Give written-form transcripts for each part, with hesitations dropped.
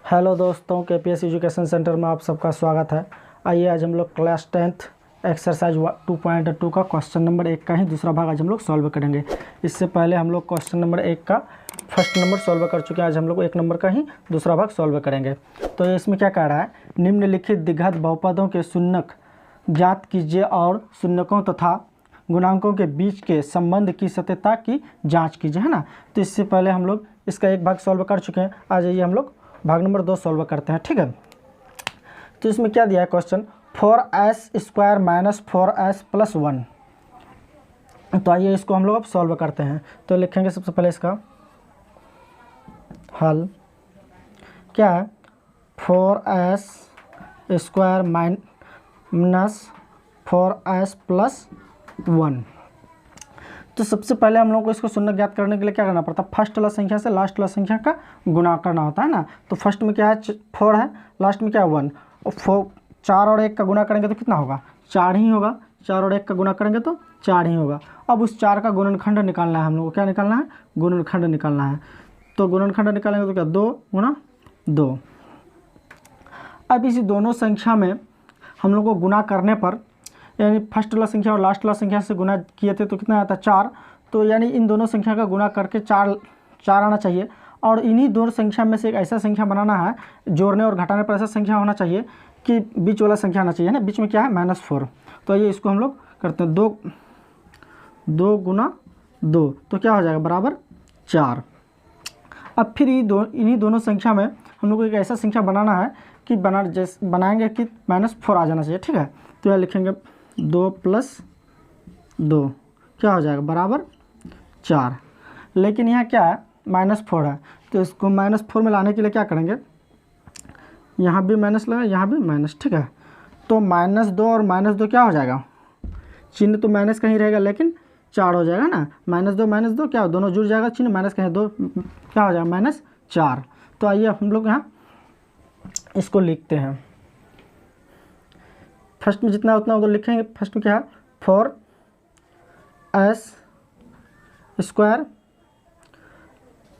Hello दोस्तों, KPS education centre में आप सबका स्वागत है। आइए आज हम लोग क्लास 10th एक्सरसाइज 2.2 का क्वेश्चन नंबर 1 का ही दूसरा भाग आज हम लोग सॉल्व करेंगे। इससे पहले हम लोग क्वेश्चन नंबर 1 का फर्स्ट नंबर सॉल्व कर चुके हैं। आज हम लोग 1 नंबर का ही दूसरा भाग सॉल्व करेंगे। तो इसमें क्या कह रहा है, निम्नलिखित द्विघात बहुपदों के शून्यक ज्ञात कीजिए और शून्यकों तथा गुणांकों के बीच के संबंध की सत्यता की जाँच कीजिए, है ना। तो इससे पहले हम लोग इसका एक भाग सॉल्व कर चुके हैं। आज आइए हम लोग भाग नंबर 2 सॉल्व करते हैं, ठीक है। तो इसमें क्या दिया है question, 4s² minus 4s plus 1। तो आइए इसको हम लोग अब सॉल्व करते हैं। तो लिखेंगे सबसे पहले इसका हल क्या है, 4s² माइनस 4s प्लस 1। तो सबसे पहले हम लोग को इसको शून्य ज्ञात करने के लिए क्या करना पड़ता है, फर्स्ट वाला संख्या से लास्ट वाला संख्या का गुणा करना होता है ना। तो फर्स्ट में क्या है 4 है, लास्ट में क्या है 1, और 4 और 1 का गुणा करेंगे तो कितना होगा, 4 ही होगा। 4 और 1 का गुणा करेंगे तो 4 ही होगा। अब उस 4 का गुणनखंड निकालना है हम लोग को। क्या निकालना है, गुणनखंड निकालना है। तो गुणनखंड निकालेंगे तो क्या 2 गुणा 2। अब इसी दोनों संख्या में हम लोग को गुणा करने पर, यानी फर्स्ट वाला संख्या और लास्ट वाला संख्या से गुना किए थे तो कितना आता है 4। तो यानी इन दोनों संख्या का गुणा करके 4 आना चाहिए। और इन्हीं दोनों संख्या में से एक ऐसा संख्या बनाना है, जोड़ने और घटाने पर ऐसा संख्या होना चाहिए कि बीच वाला संख्या आना चाहिए ना। बीच में क्या है -4। तो ये इसको हम लोग करते हैं 2 गुना 2, तो क्या हो जाएगा बराबर 4। अब फिर इन्हीं दोनों संख्या में हम लोग को एक ऐसा संख्या बनाना है कि बनाएंगे कि -4 आ जाना चाहिए, ठीक है। तो यह लिखेंगे 2 प्लस 2 क्या हो जाएगा बराबर 4। लेकिन यहाँ क्या है -4 है, तो इसको -4 में लाने के लिए क्या करेंगे, यहाँ भी माइनस लगा, यहाँ भी माइनस, ठीक है। तो -2 और -2 क्या हो जाएगा, चिन्ह तो माइनस का ही रहेगा लेकिन 4 हो जाएगा ना। -2 क्या हो, दोनों जुड़ जाएगा, चिन्ह माइनस का है 2 क्या हो जाएगा -4। तो आइए हम लोग यहाँ इसको लिखते हैं। फर्स्ट में जितना उतना उधर लिखेंगे। फर्स्ट में क्या है 4s²।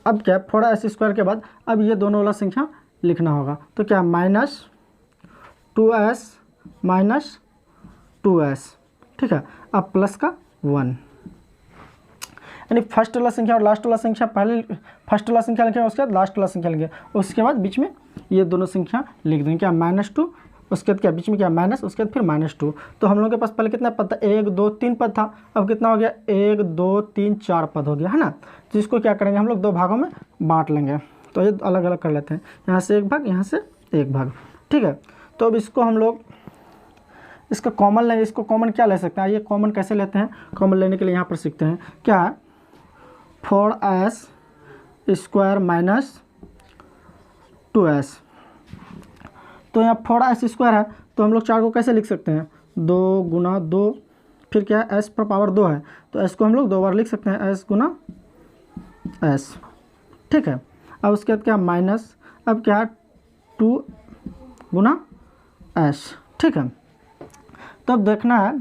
अब क्या 4s² के बाद अब ये दोनों वाला संख्या लिखना होगा। तो क्या -2s माइनस 2s, ठीक है। अब प्लस का 1, यानी फर्स्ट वाला संख्या और लास्ट वाला संख्या, पहले फर्स्ट वाला संख्या लिखेंगे, उसके बाद लास्ट वाला संख्या लिखेंगे, उसके बाद बीच में ये दोनों संख्या लिख देंगे। क्या -2, उसके बाद क्या बीच में क्या माइनस, उसके बाद फिर -2। तो हम लोग के पास पहले कितना पद था, 1 2 3 पद था। अब कितना हो गया 1 2 3 4 पद हो गया, है ना। तो इसको क्या करेंगे हम लोग 2 भागों में बांट लेंगे। तो ये अलग अलग कर लेते हैं, यहाँ से 1 भाग, यहाँ से 1 भाग, ठीक है। तो अब इसको हम लोग इसका कॉमन लेंगे। इसको कॉमन क्या ले सकते हैं, ये कॉमन कैसे लेते हैं, कॉमन लेने के लिए यहाँ पर सीखते हैं। क्या है 4s² माइनस 2s। तो यहाँ 4s² है, तो हम लोग 4 को कैसे लिख सकते हैं, 2 गुना 2, फिर क्या है s पर पावर 2 है, तो s को हम लोग 2 बार लिख सकते हैं, s गुना s, ठीक है। अब उसके बाद क्या माइनस, अब क्या है 2 गुना s, ठीक है। तो अब देखना है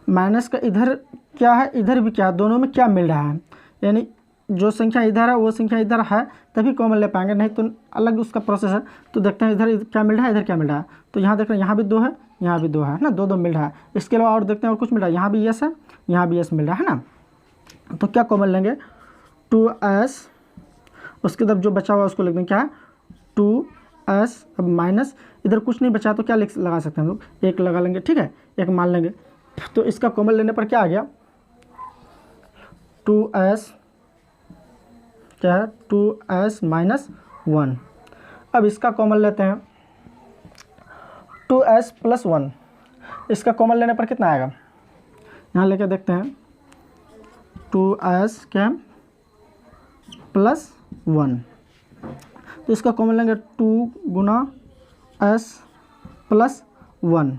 माइनस का इधर क्या है, इधर भी क्या है, दोनों में क्या मिल रहा है, यानी जो संख्या इधर है वो संख्या इधर है तभी कॉमन ले पाएंगे, नहीं तो अलग उसका प्रोसेस है। तो देखते हैं इधर क्या मिल रहा है, इधर क्या मिल रहा है। तो यहाँ देख रहे हैं यहाँ भी 2 है, यहाँ भी 2 है ना, 2 मिल रहा है। इसके अलावा और देखते हैं और कुछ मिल रहा है, यहाँ भी यस है, यहाँ भी यस मिल रहा है ना। तो क्या कॉमन लेंगे 2s, उसके बाद जो बचा हुआ उसको लिख देंगे क्या है 2s। अब माइनस इधर कुछ नहीं बचा तो क्या लगा सकते हैं हम लोग, 1 लगा लेंगे, ठीक है, 1 मान लेंगे। तो इसका कॉमन लेने पर क्या आ गया 2s, क्या है 2s माइनस 1। अब इसका कॉमन लेते हैं 2s प्लस 1। इसका कॉमन लेने पर कितना आएगा, यहाँ लेके देखते हैं 2s क्या प्लस 1। तो इसका कॉमन लेंगे 2 गुना s प्लस 1।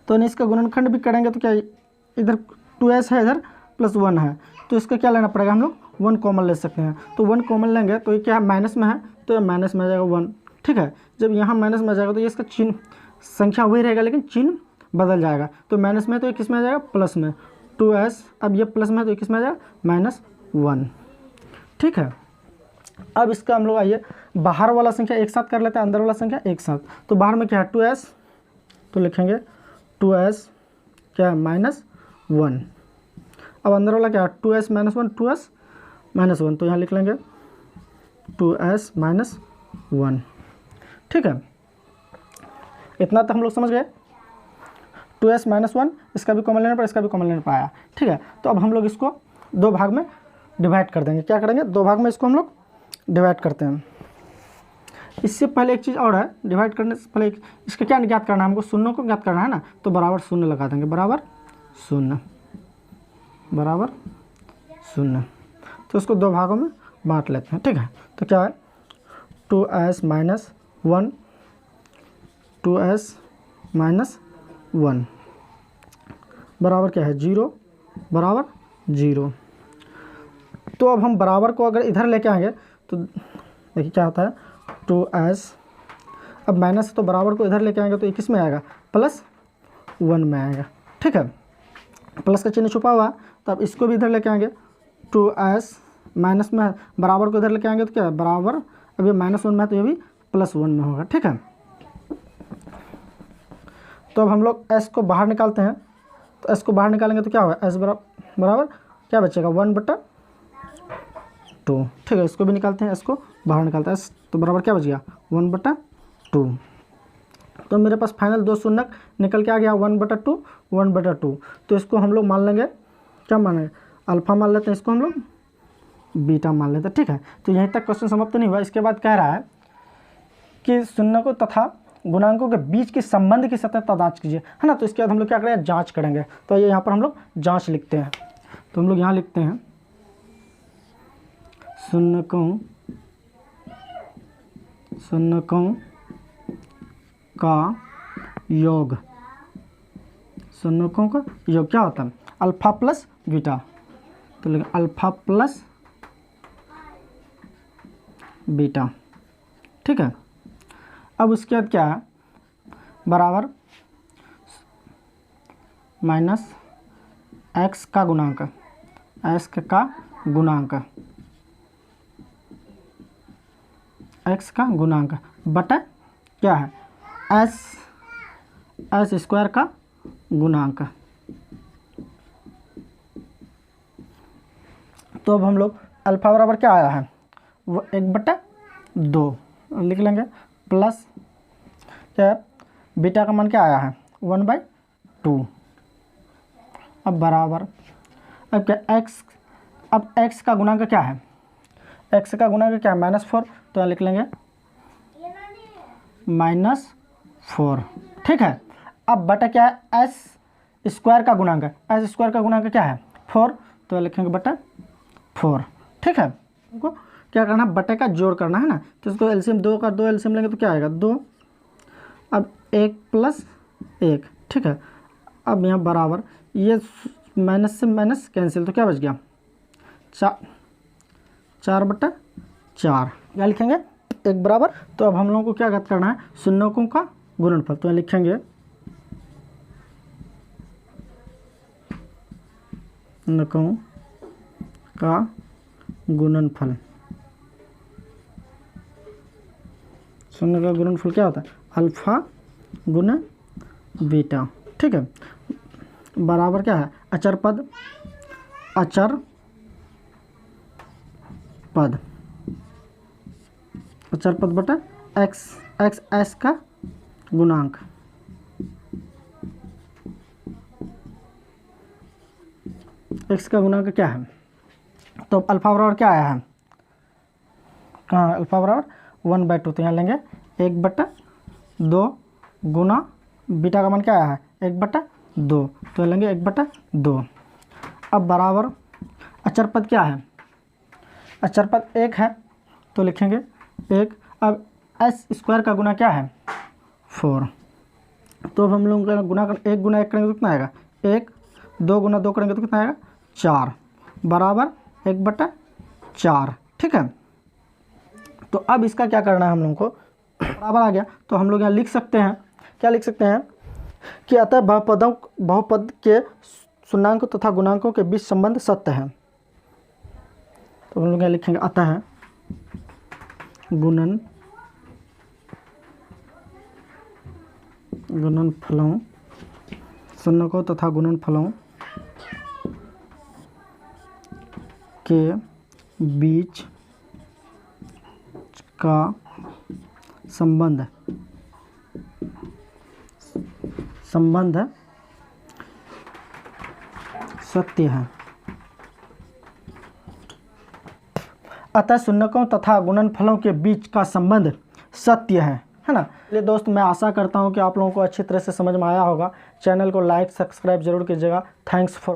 तो इसका गुणनखंड भी करेंगे तो क्या इधर 2s है, इधर प्लस 1 है, तो इसका क्या लेना पड़ेगा हम लोग 1 कॉमन ले सकते हैं। तो 1 कॉमन लेंगे तो ये क्या माइनस में है, तो ये माइनस में आ जाएगा 1, ठीक है। जब यहाँ माइनस में आ जाएगा तो ये इसका चिन्ह संख्या वही रहेगा लेकिन चिन्ह बदल जाएगा। तो माइनस में तो ये किस में आ जाएगा प्लस में, 2s। अब ये प्लस में है तो ये किस में आ जाएगा -1, ठीक है। अब इसका हम लोग आइए बाहर वाला संख्या एक साथ कर लेते हैं, अंदर वाला संख्या एक साथ। तो बाहर में क्या है 2s, तो लिखेंगे 2s क्या है -1। अब अंदर वाला क्या है 2s -1, 2s -1, तो यहाँ लिख लेंगे 2s -1। ठीक है, इतना तक हम लोग समझ गए। 2s -1 इसका भी कॉमन लेने पर इसका भी कॉमन लेने पर आया। ठीक है, तो अब हम लोग इसको दो भाग में डिवाइड कर देंगे। क्या करेंगे, दो भाग में इसको हम लोग डिवाइड करते हैं। इससे पहले एक चीज़ और है, डिवाइड करने से पहले इसका क्या ज्ञात करना है, हमको शून्यों को ज्ञात करना है ना, तो बराबर शून्य लगा देंगे, बराबर शून्य, बराबर शून्य। तो इसको दो भागों में बांट लेते हैं। ठीक है, तो क्या है 2s -1, 2s -1 बराबर क्या है 0, बराबर 0। तो अब हम बराबर को अगर इधर लेके आएंगे तो देखिए क्या होता है 2s, अब माइनस तो बराबर को इधर लेके आएंगे तो ये किस में आएगा, +1 में आएगा। ठीक है, प्लस का चिन्ह छुपा हुआ, तो अब इसको भी इधर लेके आएंगे 2s माइनस में, बराबर को इधर लेके आएंगे तो क्या है बराबर, अब ये -1 में है तो ये भी +1 में होगा। ठीक है, तो अब हम लोग s को बाहर निकालते हैं, तो s को बाहर निकालेंगे तो क्या होगा s बराबर क्या बचेगा 1/2। ठीक है, इसको भी निकालते हैं, s को बाहर निकालते हैं, s तो बराबर क्या बच गया 1/2। तो मेरे पास फाइनल दो शून्य निकल के आ गया 1/2, 1/2। तो इसको हम लोग मान लेंगे, क्या मानेंगे अल्फ़ा मान लेते हैं, इसको हम लोग बीटा मान लेते हैं। ठीक है, तो यहीं तक क्वेश्चन समाप्त नहीं हुआ। इसके बाद कह रहा है कि शून्यकों तथा गुणांकों के बीच के संबंध की सतह जांच कीजिए, है ना। तो इसके बाद हम लोग क्या करेंगे, जांच करेंगे। तो ये यहाँ पर हम लोग जांच लिखते हैं, तो हम लोग यहाँ लिखते हैं शून्यकों का योग, शून्यकों का योग क्या होता है अल्फ़ा प्लस बीटा, तो लिखें अल्फ़ा प्लस बीटा। ठीक है, अब उसके बाद क्या है बराबर -x का गुणांक, x का गुणांक, x का गुणांक बटा क्या है s स्क्वायर का गुणांक। तो अब हम लोग अल्फ़ा बराबर क्या आया है 1/2 लिख लेंगे, प्लस क्या है बीटा का मान क्या आया है 1/2। अब बराबर अब क्या x, अब x का गुणांक क्या है, x का गुणांक क्या है -4, तो यहाँ लिख लेंगे -4। ठीक है, अब बटा क्या है s स्क्वायर का गुणांक, s स्क्वायर का गुणांक क्या है 4, तो लिखेंगे बटा 4। ठीक है, हमको क्या करना है बटे का जोड़ करना है ना, तो इसको एलसीएम 2 का 2 एलसीएम लेंगे तो क्या आएगा 2, अब 1 + 1। ठीक है, अब यहाँ बराबर ये माइनस से माइनस कैंसिल, तो क्या बच गया 4/4, क्या लिखेंगे 1 बराबर। तो अब हम लोगों को क्या ज्ञात करना है शून्यकों का गुणनफल, तो यहाँ लिखेंगे शून्यकों का गुणनफल, शून्य का गुणनफल क्या होता है अल्फ़ा गुना बीटा। ठीक है, बराबर क्या है अचर पद बटा x s का गुणांक। x का गुणांक क्या है, तो अल्फ़ा बराबर क्या आया है, कहाँ अल्फ़ा बराबर 1/2, तो यहाँ लेंगे 1/2 गुना बीटा का मान क्या आया है 1/2, तो लेंगे 1/2। अब बराबर अचर पद क्या है, अचर पद 1 है, तो लिखेंगे 1। अब s स्क्वायर का गुना क्या है 4, तो अब हम लोग गुना 1 गुना 1 करेंगे तो कितना आएगा 1, 2 गुना 2 करेंगे तो कितना आएगा 4, बराबर 1/4। ठीक है, तो अब इसका क्या करना है हम लोगों को, बराबर आ गया तो हम लोग यहाँ लिख सकते हैं, क्या लिख सकते हैं कि अतः बहुपद के शून्याङ्कों तथा गुणांकों के बीच संबंध सत्य है। तो हम लोग यहाँ लिखेंगे अतः गुणनफलों, शून्यकों तथा गुणनफलों के बीच का संबंध सत्य है। अतः शून्यकों तथा गुणनफलों के बीच का संबंध सत्य है ना। चलिए दोस्त, मैं आशा करता हूँ कि आप लोगों को अच्छी तरह से समझ में आया होगा। चैनल को लाइक सब्सक्राइब जरूर कीजिएगा। Thanks for